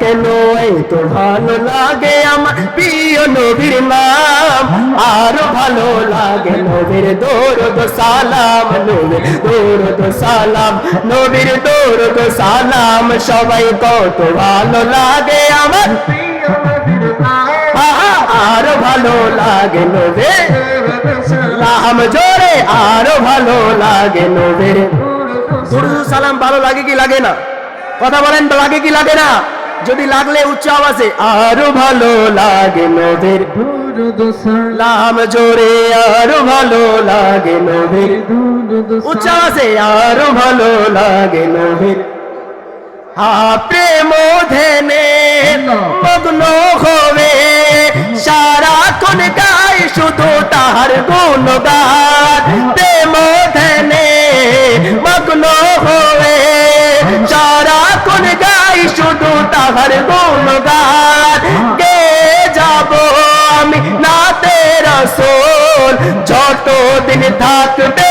কেন এত ভালো লাগে আমার প্রিয় নবীর নাম, আরো ভালো লাগে নবীর দরুদ সালাম, নবীর দরুদ সালাম, নবীর দরুদ সালাম। সবাই কত ভালো লাগে আমার প্রিয় নবীর নাম, আরো ভালো লাগে নবীর নাম জোরে, আরো ভালো লাগে নবীর দরুদ সালাম। ভালো লাগে কি লাগে না? কথা বলেন, লাগে কি লাগে না? যদি লাগলে উচ্চ আওয়াজে আরো ভালো লাগে নবীর দরুদ সালাম জোরে, আরো ভালো লাগে নবীর উচ্চ আওয়াজে আরো ভালো লাগে নবীর। প্রেম ধ্যানে মগ্ন হবে সারাক্ষণ গাই শুধু তাহার গুণগান, প্রেম ধ্যানে মগ্ন হবে সারাক্ষণ গাই শুধু তাহার গুণগান। গে যাব আমি নাতে রাসূল যতদিন থাকবে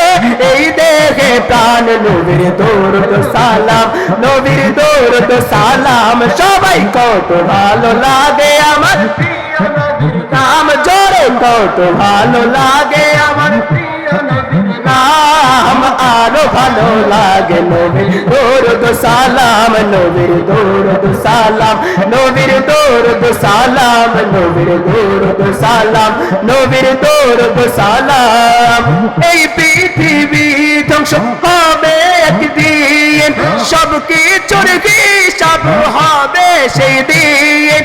এই দেহে প্রাণ, নবীর দরুদ সালাম, নবীর দরুদ সালাম। সবাই কত ভালো লাগে আমার প্রিয় নবীর নাম জোরে, কত ভালো লাগে আমার প্রিয় নবীর নাম, আরো ভালো লাগে নবীর দরুদ সালাম, নবীর দরুদ সালাম, নবীর দরুদ সালাম, নবীর দরুদ সালাম, নবীর দরুদ সালাম। এই পৃথিবী ধ্বংস হবে একদিন, সব কিছুর হিসাব হবে সেই দিন।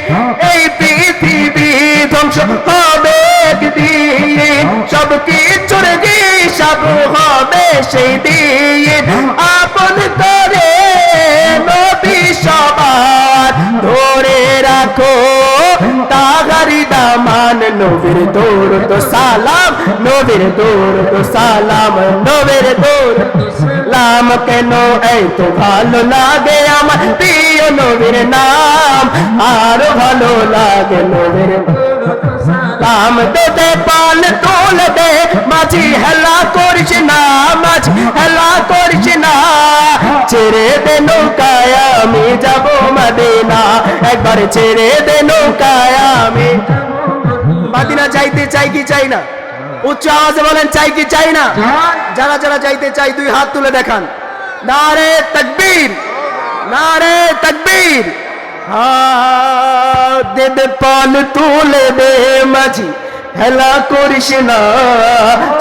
এই পৃথিবী ধ্বংস হবে একদিন, সব কিছুর হিসাব হবে সেই দিন। আপন করে নবী সবার ধরে রাখো তাহারি দামান, নবীর দরুদ সালাম, নবীর দরুদ সালাম, নবীর দরুদ সালাম। কেন এত ভালো লাগে আমার প্রিয় নবীর নাম, আরো ভালো লাগে নবীর সালাম। দে পাল তোল দে মাঝি, হেলা করিস না মাঝি, হেলা করিস না, ছেড়ে দে নৌকায় আমি যাব মদিনা, একবার ছেড়ে দে নৌকায় আমি মদিনা। যাইতে চাই কি চাই না? উচ্চ আওয়াজে বলেন, চাই কি চাই না? যারা যারা যাইতে চাই দুই হাত তুলে দেখান। নারে তাকবীর, নারে তাকবীর। দে দে পাল তুলে দে মাঝি, হেলা করিস না,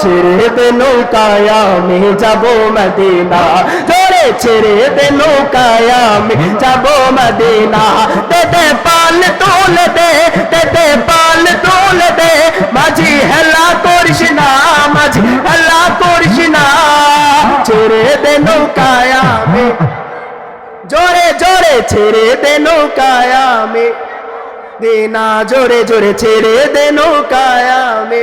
ছেড়ে দে নৌকায় আমি যাব মদিনা, ধরে ছেড়ে দে নৌকায় আমি যাব মদিনা। দে দে পাল তুলে দে, দে দে পাল তুলে দে মাঝি, হেলা করিস না মাঝি, হেলা করিস না, ছেড়ে দে নৌকায় আমি, জোরে জোরে ছেড়ে দে নৌকায় আমি, দে না জোরে জোরে ছেড়ে দে নৌকায় আমি।